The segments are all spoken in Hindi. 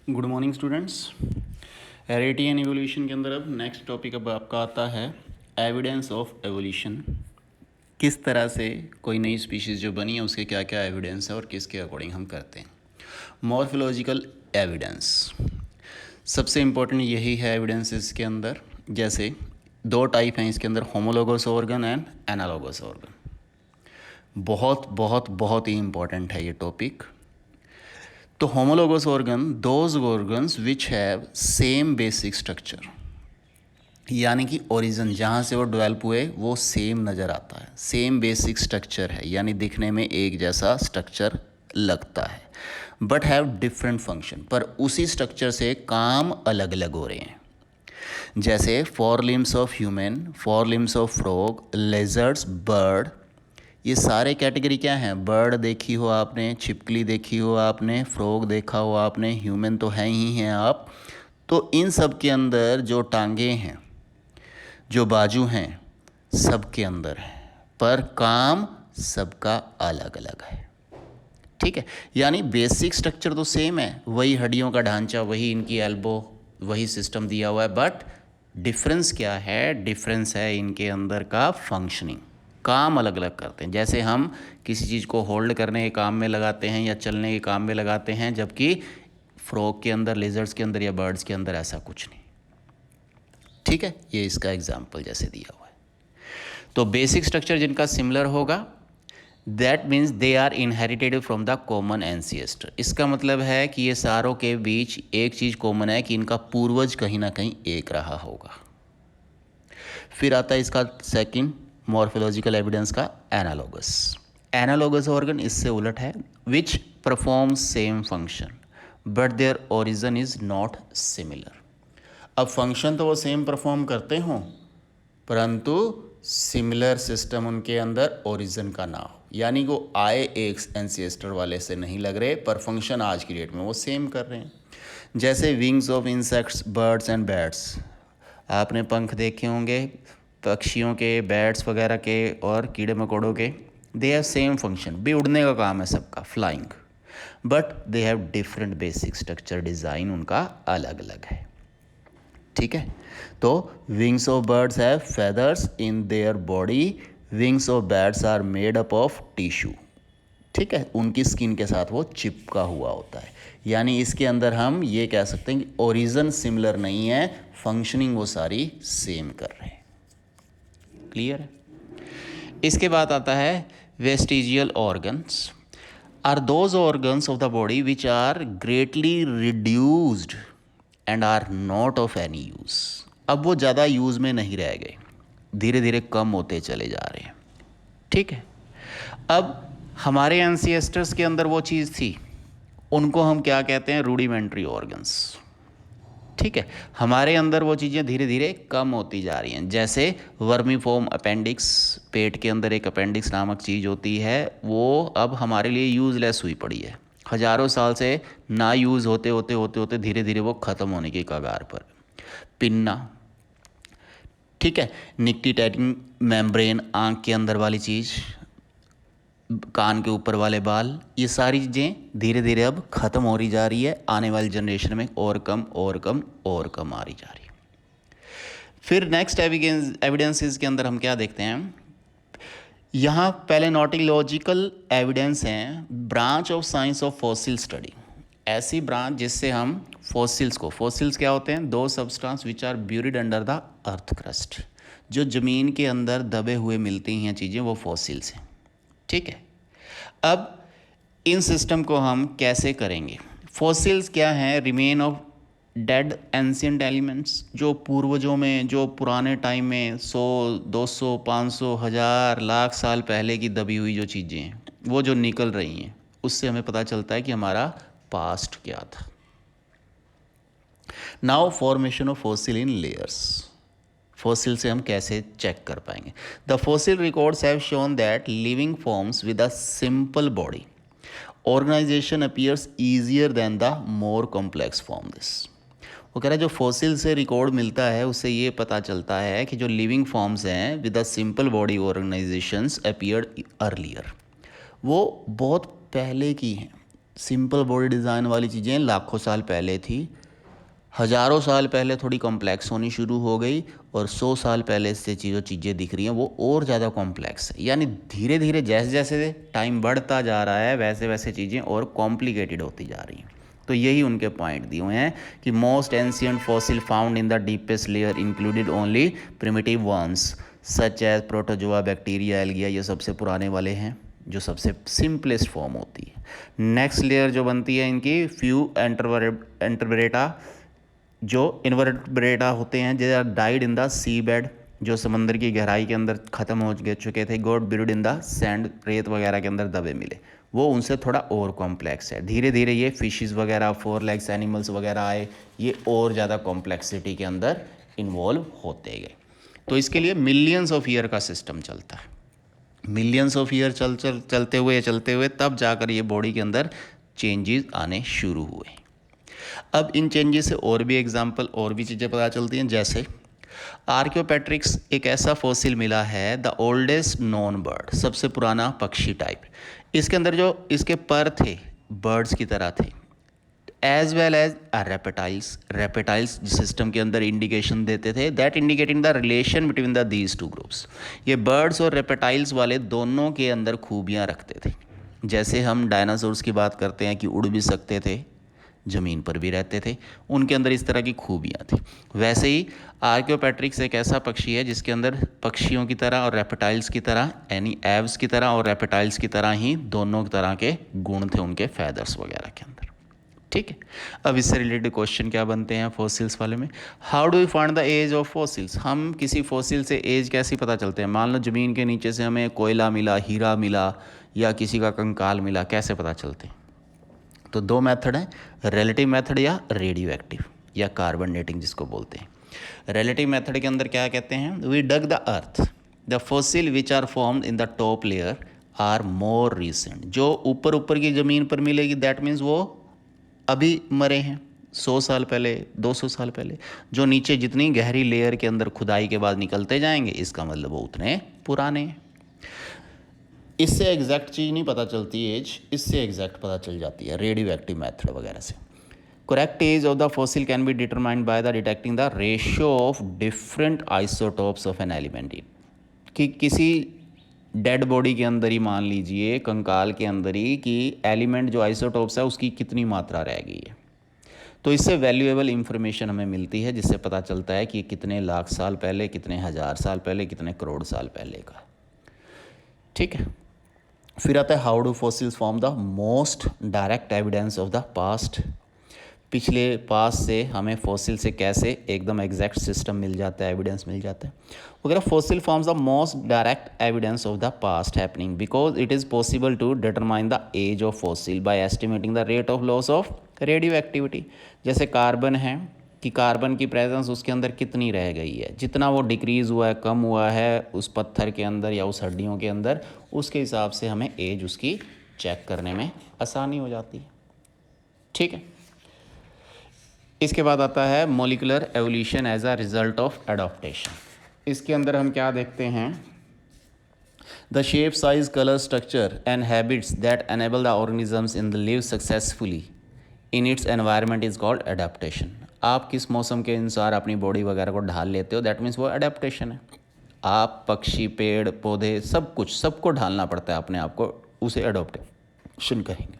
Good morning students. Heredity and evolution के अंदर अब नेक्स्ट टॉपिक अब आपका आता है एविडेंस ऑफ एवोल्यूशन। किस तरह से कोई नई स्पीशीज़ जो बनी है उसके क्या क्या एविडेंस है और किसके अकॉर्डिंग हम करते हैं। मॉर्फोलॉजिकल एविडेंस सबसे इम्पोर्टेंट यही है एविडेंस इसके अंदर। जैसे दो टाइप हैं इसके अंदर, homologous organ and analogous organ. बहुत बहुत बहुत ही इम्पोर्टेंट है ये टॉपिक। तो homologous organ those organs which have same basic structure, यानी कि ओरिजिन जहाँ से वो डेवलप हुए वो सेम नज़र आता है, सेम बेसिक स्ट्रक्चर है, यानी दिखने में एक जैसा स्ट्रक्चर लगता है, बट हैव डिफरेंट फंक्शन, पर उसी स्ट्रक्चर से काम अलग अलग हो रहे हैं। जैसे four limbs of human, four limbs of frog, lizards, bird, ये सारे कैटेगरी क्या हैं? बर्ड देखी हो आपने, छिपकली देखी हो आपने, फ्रॉग देखा हो आपने, ह्यूमन तो हैं ही हैं आप। तो इन सब के अंदर जो टांगे हैं, जो बाजू हैं, सब के अंदर है, पर काम सबका अलग अलग है। ठीक है, यानी बेसिक स्ट्रक्चर तो सेम है, वही हड्डियों का ढांचा, वही इनकी एल्बो, वही सिस्टम दिया हुआ है, बट डिफरेंस क्या है? डिफरेंस है इनके अंदर का फंक्शनिंग, काम अलग अलग करते हैं। जैसे हम किसी चीज़ को होल्ड करने के काम में लगाते हैं या चलने के काम में लगाते हैं, जबकि फ्रॉग के अंदर, लेजर्ड्स के अंदर या बर्ड्स के अंदर ऐसा कुछ नहीं। ठीक है, ये इसका एग्जाम्पल जैसे दिया हुआ है। तो बेसिक स्ट्रक्चर जिनका सिमिलर होगा, that means they are inherited from the common ancestor. इसका मतलब है कि ये सारों के बीच एक चीज़ कॉमन है कि इनका पूर्वज कहीं ना कहीं एक रहा होगा। फिर आता है इसका सेकंड मॉर्फोलॉजिकल एविडेंस का एनालोगस। एनालोगस ऑर्गन इससे उलट है, which perform same function but their origin is not similar. अब फंक्शन तो वो सेम परफॉर्म करते हों, परंतु सिमिलर सिस्टम उनके अंदर ओरिजिन का ना हो, यानी वो आए एक एंसेस्टर वाले से नहीं लग रहे, पर फंक्शन आज की डेट में वो सेम कर रहे हैं। जैसे wings of insects, birds and bats, आपने पंख देखे होंगे पक्षियों के, बैट्स वगैरह के और कीड़े मकोड़ों के। दे हैव सेम फंक्शन, भी उड़ने का काम है सबका, flying, but they have different basic structure, design उनका अलग अलग है। ठीक है, तो wings of birds have feathers in their body, wings of bats are made up of tissue. ठीक है, उनकी स्किन के साथ वो चिपका हुआ होता है, यानी इसके अंदर हम ये कह सकते हैं कि ओरिजिन सिमिलर नहीं है, फंक्शनिंग वो सारी सेम कर रहे हैं। क्लियर है? इसके बाद आता है vestigial organs are those organs of the body which are greatly reduced and are not of any use. अब वो ज़्यादा यूज़ में नहीं रह गए, धीरे धीरे कम होते चले जा रहे हैं। ठीक है, अब हमारे एंसेस्टर्स के अंदर वो चीज़ थी, उनको हम क्या कहते हैं? Rudimentary organs. ठीक है, हमारे अंदर वो चीज़ें धीरे धीरे कम होती जा रही हैं। जैसे वर्मीफॉर्म अपेंडिक्स, पेट के अंदर एक अपेंडिक्स नामक चीज़ होती है, वो अब हमारे लिए यूज़लेस हुई पड़ी है, हज़ारों साल से ना यूज़ होते होते होते होते धीरे धीरे वो ख़त्म होने की कगार पर। पिन्ना, ठीक है, निक्टिटेटिंग मेम्ब्रेन, आँख के अंदर वाली चीज़, कान के ऊपर वाले बाल, ये सारी चीज़ें धीरे धीरे अब ख़त्म हो रही जा रही है, आने वाली जनरेशन में और कम और कम और कम आ रही जा रही है। फिर नेक्स्ट एविडेंसेस के अंदर हम क्या देखते हैं? यहाँ पैलेनोटोलॉजिकल एविडेंस हैं, branch of science of fossil study, ऐसी ब्रांच जिससे हम फॉसिल्स को, फॉसिल्स क्या होते हैं? Those substance which are buried under the earth crust, जो ज़मीन के अंदर दबे हुए मिलती हैं चीज़ें, वो फॉसिल्स हैं। ठीक है, अब इन सिस्टम को हम कैसे करेंगे? फॉसिल्स क्या हैं? Remain of dead ancient elements, जो पूर्वजों में, जो पुराने टाइम में 100, 200, 500, 1000, लाख साल पहले की दबी हुई जो चीज़ें हैं, वो जो निकल रही हैं, उससे हमें पता चलता है कि हमारा पास्ट क्या था। Now formation of fossil in layers, fossil से हम कैसे चेक कर पाएंगे? The fossil records have shown that living forms with a simple body organisation appears earlier than the more complex form this. वो कह रहा है जो फॉसिल से रिकॉर्ड मिलता है उससे ये पता चलता है कि जो लिविंग फॉर्म्स हैं with a simple body organisations appeared earlier, वो बहुत पहले की हैं, सिंपल बॉडी डिज़ाइन वाली चीज़ें लाखों साल पहले थी, हज़ारों साल पहले थोड़ी कॉम्प्लेक्स होनी शुरू हो गई, और 100 साल पहले से जो चीज़ें दिख रही हैं वो और ज़्यादा कॉम्प्लेक्स है। यानी धीरे धीरे जैसे जैसे टाइम बढ़ता जा रहा है वैसे वैसे चीज़ें और कॉम्प्लिकेटेड होती जा रही हैं। तो यही उनके पॉइंट दिए हुए हैं कि most ancient fossil found in the deepest layer included only primitive ones such as protozoa, bacteria, algae, ये सबसे पुराने वाले हैं जो सबसे सिंपलेस्ट फॉर्म होती है। नेक्स्ट लेयर जो बनती है इनकी फ्यू एंटरब्रेटा, जो इन्वर्टब्रेटा होते हैं, जो died in the sea bed, जो समंदर की गहराई के अंदर ख़त्म हो चुके थे, God buried in the sand, रेत वगैरह के अंदर दबे मिले, वो उनसे थोड़ा और कॉम्प्लेक्स है। धीरे धीरे ये फिशेस वगैरह, 4 लेग्स एनिमल्स वगैरह आए, ये और ज़्यादा कॉम्प्लेक्सिटी के अंदर इन्वॉल्व होते गए। तो इसके लिए मिलियंस ऑफ ईयर का सिस्टम चलता है। मिलियंस ऑफ ईयर चलते हुए तब जाकर ये बॉडी के अंदर चेंजेस आने शुरू हुए। अब इन चेंजेस से और भी एग्जांपल, और भी चीज़ें पता चलती हैं, जैसे आर्कियोपेट्रिक्स एक ऐसा फॉसिल मिला है, द ओल्डेस्ट नॉन बर्ड, सबसे पुराना पक्षी टाइप। इसके अंदर जो इसके पर थे बर्ड्स की तरह थे, as well as reptiles system के अंदर इंडिकेशन देते थे, that indicating the relation between the these two groups. ये बर्ड्स और रेपेटाइल्स वाले दोनों के अंदर खूबियाँ रखते थे। जैसे हम डायनासोर्स की बात करते हैं कि उड़ भी सकते थे, ज़मीन पर भी रहते थे, उनके अंदर इस तरह की खूबियाँ थी। वैसे ही आर्कियोपेट्रिक्स एक ऐसा पक्षी है जिसके अंदर पक्षियों की तरह और रेपेटाइल्स की तरह, यानी एव्स की तरह और रेपेटाइल्स की तरह ही दोनों तरह के गुण थे उनके फैदर्स वगैरह के अंदर। ठीक है। अब इससे रिलेटेड क्वेश्चन क्या बनते हैं फॉसिल्स वाले में, how do we find the age of fossils. हम किसी फॉसिल से एज कैसे पता चलते हैं। मान लो ज़मीन के नीचे से हमें कोयला मिला, हीरा मिला, या किसी का कंकाल मिला, कैसे पता चलते हैं। तो 2 मेथड हैं, रिलेटिव मेथड या रेडियो एक्टिव या कार्बन डेटिंग जिसको बोलते हैं। रिलेटिव मेथड के अंदर क्या कहते हैं, we dug the earth, the fossil which are formed in the top layer are more recent. जो ऊपर ऊपर की ज़मीन पर मिलेगी दैट मीन्स वो अभी मरे हैं, 100 साल पहले, 200 साल पहले। जो नीचे जितनी गहरी लेयर के अंदर खुदाई के बाद निकलते जाएंगे, इसका मतलब वो उतने पुराने हैं। इससे एग्जैक्ट चीज़ नहीं पता चलती एज, इससे एग्जैक्ट पता चल जाती है रेडियो एक्टिव मैथड वगैरह से। Correct age of the fossil can be determined by the detecting the ratio of different isotopes of an element. कि किसी डेड बॉडी के अंदर ही, मान लीजिए कंकाल के अंदर ही, कि एलिमेंट जो आइसोटोप्स है उसकी कितनी मात्रा रह गई है। तो इससे वैल्यूएबल इंफॉर्मेशन हमें मिलती है, जिससे पता चलता है कि कितने लाख साल पहले, कितने हज़ार साल पहले, कितने करोड़ साल पहले का। ठीक है। फिर आता है how do fossils form the most direct evidence of the past. पिछले पास्ट से हमें फॉसिल से कैसे एकदम एग्जैक्ट सिस्टम मिल जाता है, एविडेंस मिल जाता है वगैरह। Fossil forms the most direct evidence of the past happening because it is possible to determine the age of fossil by estimating the rate of loss of radioactivity. जैसे कार्बन है कि कार्बन की प्रेजेंस उसके अंदर कितनी रह गई है, जितना वो डिक्रीज़ हुआ है, कम हुआ है उस पत्थर के अंदर या उस हड्डियों के अंदर, उसके हिसाब से हमें एज उसकी चेक करने में आसानी हो जाती है। ठीक है। इसके बाद आता है molecular evolution as a result of adaptation. इसके अंदर हम क्या देखते हैं, the shape, size, colour, structure and habits that enable the organisms in the live successfully in its environment is called adaptation. आप किस मौसम के अनुसार अपनी बॉडी वगैरह को ढाल लेते हो, दैट मीन्स वो एडेप्टेशन है। आप, पक्षी, पेड़ पौधे, सब कुछ, सबको ढालना पड़ता है अपने आप को, उसे एडॉप्टेशन कहेंगे।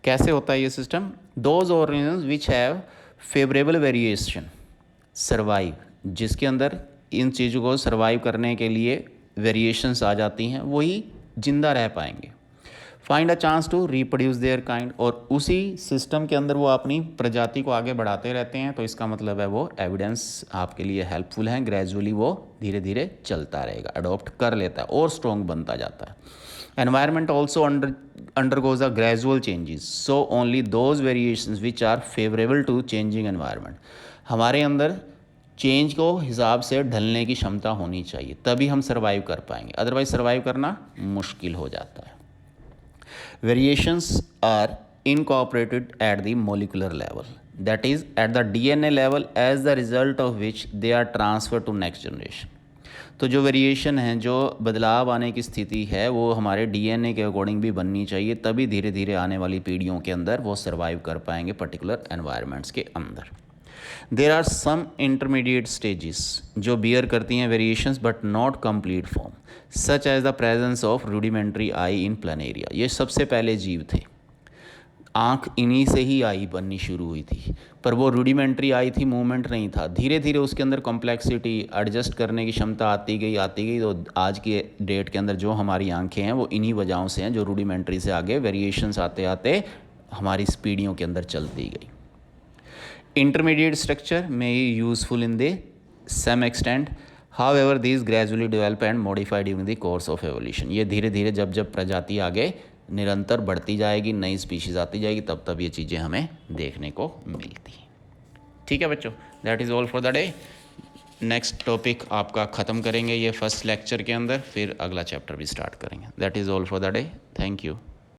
कैसे होता है ये system, those organisms which have favourable variation survive, जिसके अंदर इन चीज़ों को सर्वाइव करने के लिए वेरिएशंस आ जाती हैं, वही जिंदा रह पाएंगे। Find a chance to reproduce their kind, और उसी सिस्टम के अंदर वो अपनी प्रजाति को आगे बढ़ाते रहते हैं। तो इसका मतलब है वो एविडेंस आपके लिए हेल्पफुल है, ग्रेजुअली वो धीरे धीरे चलता रहेगा, अडॉप्ट कर लेता है और स्ट्रॉन्ग बनता जाता है। Environment also undergoes a gradual changes, so only those variations which are favorable to changing environment। हमारे अंदर चेंज को हिसाब से ढलने की क्षमता होनी चाहिए, तभी हम सर्वाइव कर पाएंगे, अदरवाइज सर्वाइव करना मुश्किल हो जाता है। Variations are incorporated at the molecular level, that is at the DNA level, as the result of which they are transferred to next generation। तो जो वेरिएशन है, जो बदलाव आने की स्थिति है, वो हमारे डीएनए के अकॉर्डिंग भी बननी चाहिए, तभी धीरे धीरे आने वाली पीढ़ियों के अंदर वो सर्वाइव कर पाएंगे पर्टिकुलर एनवायरनमेंट्स के अंदर। There are some intermediate stages जो बियर करती हैं variations but not complete form, such as the presence of rudimentary eye in planaria. ये सबसे पहले जीव थे, आँख इन्हीं से ही आई बननी शुरू हुई थी, पर वो रूडिमेंट्री आई थी, मूवमेंट नहीं था। धीरे धीरे उसके अंदर कॉम्प्लेक्सिटी, एडजस्ट करने की क्षमता आती गई। तो आज के डेट के अंदर जो हमारी आंखें हैं वो इन्हीं वजहों से हैं, जो रूडिमेंट्री से आगे वेरिएशंस आते आते हमारी पीढ़ियों के अंदर चलती गई। इंटरमीडिएट स्ट्रक्चर में useful in the some extent, however these gradually develop and modified during the course of evolution. ये धीरे धीरे जब प्रजाति आगे निरंतर बढ़ती जाएगी, नई स्पीशीज़ आती जाएगी, तब ये चीज़ें हमें देखने को मिलती हैं। ठीक है बच्चों, that is all for the day. Next topic आपका ख़त्म करेंगे ये फर्स्ट लेक्चर के अंदर, फिर अगला चैप्टर भी स्टार्ट करेंगे। That is all for the day. Thank you.